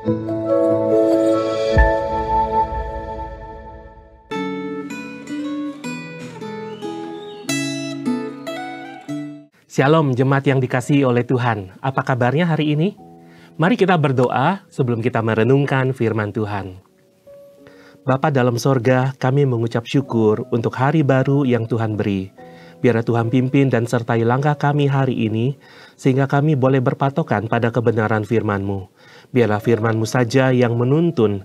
Shalom jemaat yang dikasihi oleh Tuhan. Apa kabarnya hari ini? Mari kita berdoa sebelum kita merenungkan firman Tuhan. Bapa dalam sorga, kami mengucap syukur untuk hari baru yang Tuhan beri. Biar Tuhan pimpin dan sertai langkah kami hari ini, sehingga kami boleh berpatokan pada kebenaran firman-Mu. Biarlah firman-Mu saja yang menuntun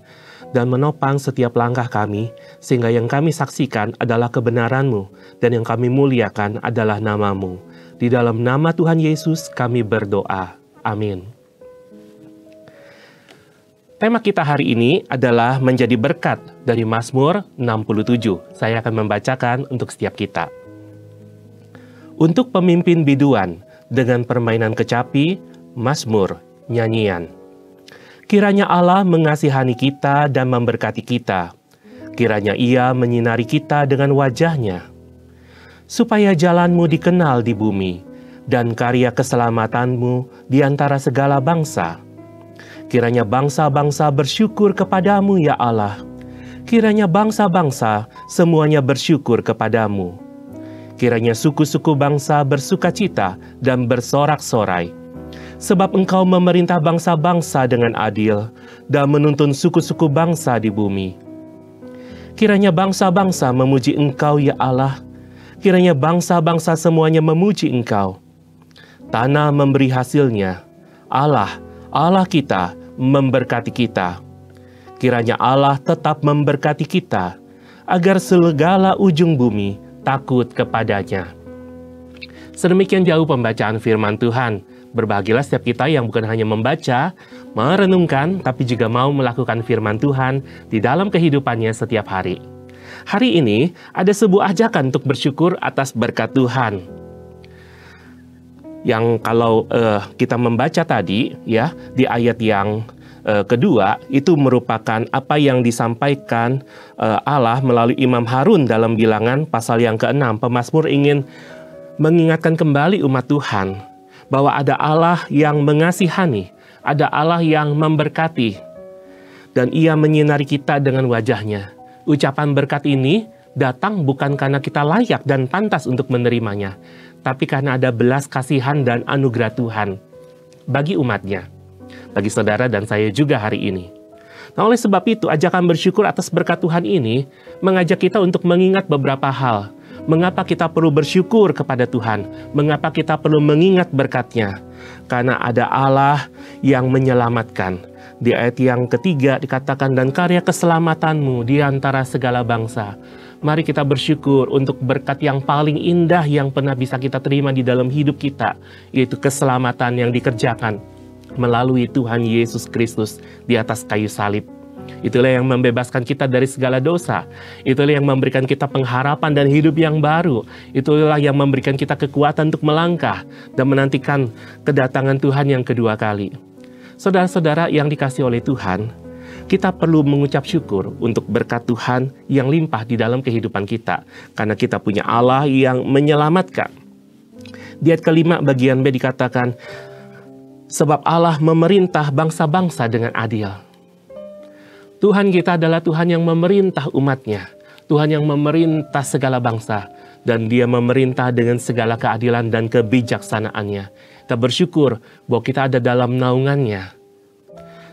dan menopang setiap langkah kami, sehingga yang kami saksikan adalah kebenaran-Mu, dan yang kami muliakan adalah nama-Mu. Di dalam nama Tuhan Yesus kami berdoa. Amin. Tema kita hari ini adalah menjadi berkat dari Mazmur 67. Saya akan membacakan untuk setiap kita. Untuk pemimpin biduan dengan permainan kecapi, Mazmur, nyanyian. Kiranya Allah mengasihani kita dan memberkati kita. Kiranya Ia menyinari kita dengan wajah-Nya. Supaya jalan-Mu dikenal di bumi, dan karya keselamatan-Mu di antara segala bangsa. Kiranya bangsa-bangsa bersyukur kepadamu, ya Allah. Kiranya bangsa-bangsa semuanya bersyukur kepadamu. Kiranya suku-suku bangsa bersukacita dan bersorak-sorai. Sebab Engkau memerintah bangsa-bangsa dengan adil, dan menuntun suku-suku bangsa di bumi. Kiranya bangsa-bangsa memuji Engkau, ya Allah. Kiranya bangsa-bangsa semuanya memuji Engkau. Tanah memberi hasilnya. Allah kita memberkati kita. Kiranya Allah tetap memberkati kita, agar segala ujung bumi takut kepadanya. Sedemikian jauh pembacaan firman Tuhan. Berbahagialah setiap kita yang bukan hanya membaca, merenungkan, tapi juga mau melakukan firman Tuhan di dalam kehidupannya setiap hari. Hari ini ada sebuah ajakan untuk bersyukur atas berkat Tuhan. Yang kalau kita membaca tadi ya di ayat yang kedua itu merupakan apa yang disampaikan Allah melalui Imam Harun dalam Bilangan pasal yang ke-6. Pemazmur ingin mengingatkan kembali umat Tuhan bahwa ada Allah yang mengasihani, ada Allah yang memberkati, dan Ia menyinari kita dengan wajah-Nya. Ucapan berkat ini datang bukan karena kita layak dan pantas untuk menerimanya, tapi karena ada belas kasihan dan anugerah Tuhan bagi umatnya, bagi saudara dan saya juga hari ini. Nah, oleh sebab itu, ajakan bersyukur atas berkat Tuhan ini mengajak kita untuk mengingat beberapa hal. Mengapa kita perlu bersyukur kepada Tuhan? Mengapa kita perlu mengingat berkat-Nya? Karena ada Allah yang menyelamatkan. Di ayat yang ketiga dikatakan, dan karya keselamatan-Mu di antara segala bangsa. Mari kita bersyukur untuk berkat yang paling indah yang pernah bisa kita terima di dalam hidup kita, yaitu keselamatan yang dikerjakan melalui Tuhan Yesus Kristus di atas kayu salib. Itulah yang membebaskan kita dari segala dosa. Itulah yang memberikan kita pengharapan dan hidup yang baru. Itulah yang memberikan kita kekuatan untuk melangkah dan menantikan kedatangan Tuhan yang kedua kali. Saudara-saudara yang dikasihi oleh Tuhan, kita perlu mengucap syukur untuk berkat Tuhan yang limpah di dalam kehidupan kita. Karena kita punya Allah yang menyelamatkan. Di ayat kelima bagian B dikatakan, sebab Allah memerintah bangsa-bangsa dengan adil. Tuhan kita adalah Tuhan yang memerintah umat-Nya. Tuhan yang memerintah segala bangsa. Dan Dia memerintah dengan segala keadilan dan kebijaksanaan-Nya. Kita bersyukur bahwa kita ada dalam naungan-Nya.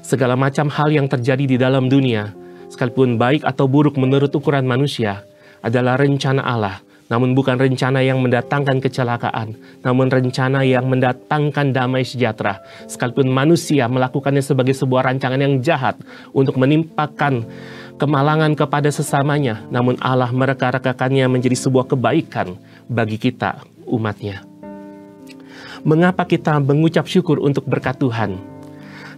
Segala macam hal yang terjadi di dalam dunia, sekalipun baik atau buruk menurut ukuran manusia, adalah rencana Allah. Namun bukan rencana yang mendatangkan kecelakaan, namun rencana yang mendatangkan damai sejahtera. Sekalipun manusia melakukannya sebagai sebuah rancangan yang jahat untuk menimpakan kemalangan kepada sesamanya, namun Allah mereka-rekakannya menjadi sebuah kebaikan bagi kita, umat-Nya. Mengapa kita mengucap syukur untuk berkat Tuhan?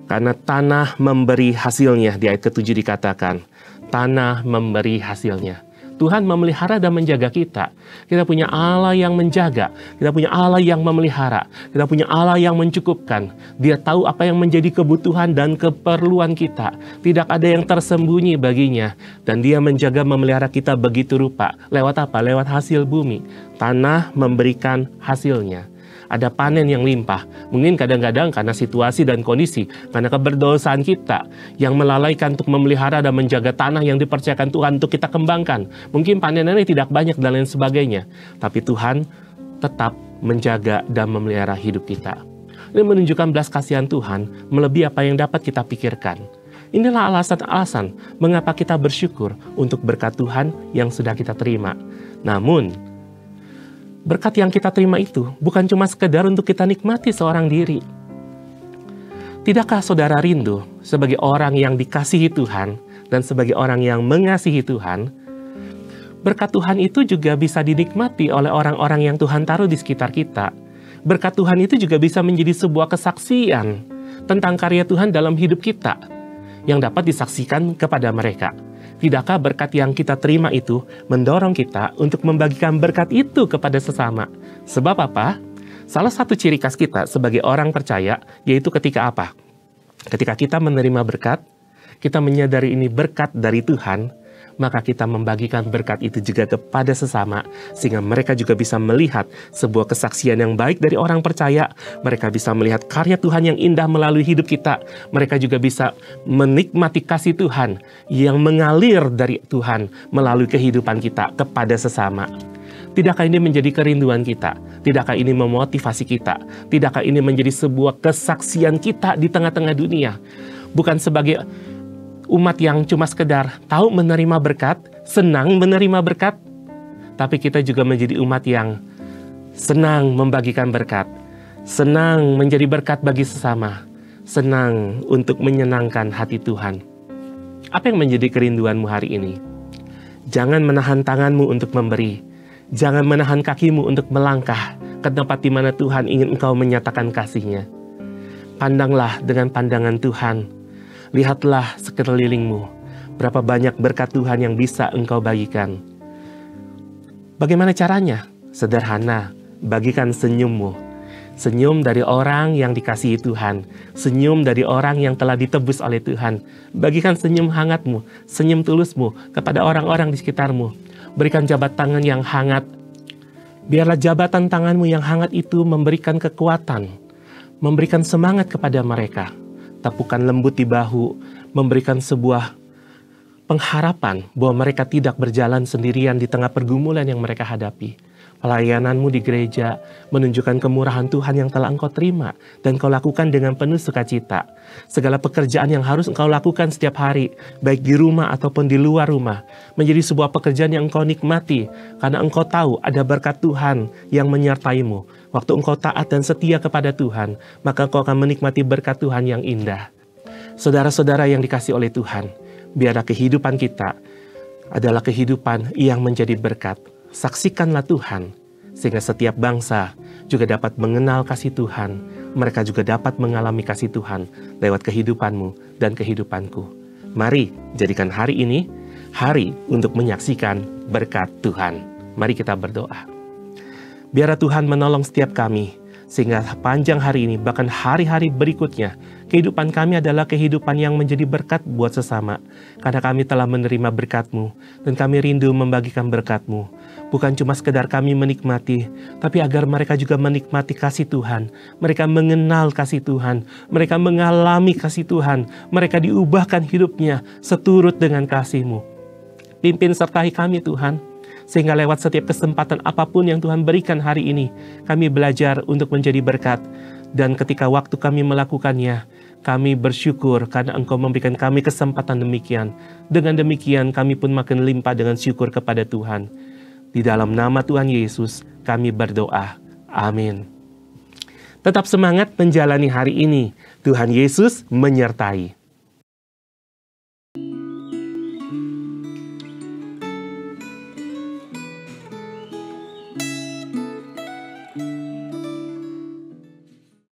Karena tanah memberi hasilnya. Di ayat ke-7 dikatakan, tanah memberi hasilnya. Tuhan memelihara dan menjaga kita. Kita punya Allah yang menjaga. Kita punya Allah yang memelihara. Kita punya Allah yang mencukupkan. Dia tahu apa yang menjadi kebutuhan dan keperluan kita. Tidak ada yang tersembunyi baginya. Dan Dia menjaga memelihara kita begitu rupa. Lewat apa? Lewat hasil bumi. Tanah memberikan hasilnya. ada panen yang limpah. Mungkin kadang-kadang karena situasi dan kondisi, karena keberdosaan kita yang melalaikan untuk memelihara dan menjaga tanah yang dipercayakan Tuhan untuk kita kembangkan. Mungkin panenannya tidak banyak dan lain sebagainya. Tapi Tuhan tetap menjaga dan memelihara hidup kita. Ini menunjukkan belas kasihan Tuhan melebihi apa yang dapat kita pikirkan. Inilah alasan-alasan mengapa kita bersyukur untuk berkat Tuhan yang sudah kita terima. Namun, berkat yang kita terima itu bukan cuma sekedar untuk kita nikmati seorang diri. Tidakkah saudara rindu sebagai orang yang dikasihi Tuhan dan sebagai orang yang mengasihi Tuhan, berkat Tuhan itu juga bisa dinikmati oleh orang-orang yang Tuhan taruh di sekitar kita. Berkat Tuhan itu juga bisa menjadi sebuah kesaksian tentang karya Tuhan dalam hidup kita yang dapat disaksikan kepada mereka. Tidakkah berkat yang kita terima itu mendorong kita untuk membagikan berkat itu kepada sesama? Sebab apa? Salah satu ciri khas kita sebagai orang percaya yaitu ketika apa? Ketika kita menerima berkat, kita menyadari ini berkat dari Tuhan, maka kita membagikan berkat itu juga kepada sesama, sehingga mereka juga bisa melihat sebuah kesaksian yang baik dari orang percaya. Mereka bisa melihat karya Tuhan yang indah melalui hidup kita. Mereka juga bisa menikmati kasih Tuhan yang mengalir dari Tuhan melalui kehidupan kita kepada sesama. Tidakkah ini menjadi kerinduan kita? Tidakkah ini memotivasi kita? Tidakkah ini menjadi sebuah kesaksian kita di tengah-tengah dunia? Bukan sebagai umat yang cuma sekedar tahu menerima berkat, senang menerima berkat, tapi kita juga menjadi umat yang senang membagikan berkat, senang menjadi berkat bagi sesama, senang untuk menyenangkan hati Tuhan. Apa yang menjadi kerinduanmu hari ini? Jangan menahan tanganmu untuk memberi, jangan menahan kakimu untuk melangkah ke tempat di mana Tuhan ingin engkau menyatakan kasih-Nya. Pandanglah dengan pandangan Tuhan. Lihatlah sekelilingmu, berapa banyak berkat Tuhan yang bisa engkau bagikan. Bagaimana caranya? Sederhana, bagikan senyummu. Senyum dari orang yang dikasihi Tuhan, senyum dari orang yang telah ditebus oleh Tuhan. Bagikan senyum hangatmu, senyum tulusmu kepada orang-orang di sekitarmu. Berikan jabat tangan yang hangat. Biarlah jabatan tanganmu yang hangat itu memberikan kekuatan, memberikan semangat kepada mereka. Tapukan lembut di bahu, memberikan sebuah pengharapan bahwa mereka tidak berjalan sendirian di tengah pergumulan yang mereka hadapi. Pelayananmu di gereja menunjukkan kemurahan Tuhan yang telah engkau terima dan kau lakukan dengan penuh sukacita. Segala pekerjaan yang harus engkau lakukan setiap hari, baik di rumah ataupun di luar rumah, menjadi sebuah pekerjaan yang engkau nikmati karena engkau tahu ada berkat Tuhan yang menyertaimu. Waktu engkau taat dan setia kepada Tuhan, maka engkau akan menikmati berkat Tuhan yang indah. Saudara-saudara yang dikasihi oleh Tuhan, biarlah kehidupan kita adalah kehidupan yang menjadi berkat. Saksikanlah Tuhan, sehingga setiap bangsa juga dapat mengenal kasih Tuhan. Mereka juga dapat mengalami kasih Tuhan lewat kehidupanmu dan kehidupanku. Mari jadikan hari ini hari untuk menyaksikan berkat Tuhan. Mari kita berdoa. Biarlah Tuhan menolong setiap kami, sehingga panjang hari ini, bahkan hari-hari berikutnya, kehidupan kami adalah kehidupan yang menjadi berkat buat sesama. Karena kami telah menerima berkat-Mu, dan kami rindu membagikan berkat-Mu. Bukan cuma sekedar kami menikmati, tapi agar mereka juga menikmati kasih Tuhan. Mereka mengenal kasih Tuhan, mereka mengalami kasih Tuhan, mereka diubahkan hidupnya seturut dengan kasih-Mu. Pimpin sertai kami Tuhan, sehingga lewat setiap kesempatan apapun yang Tuhan berikan hari ini, kami belajar untuk menjadi berkat. Dan ketika waktu kami melakukannya, kami bersyukur karena Engkau memberikan kami kesempatan demikian. Dengan demikian kami pun makin limpah dengan syukur kepada Tuhan. Di dalam nama Tuhan Yesus kami berdoa. Amin. Tetap semangat menjalani hari ini. Tuhan Yesus menyertai.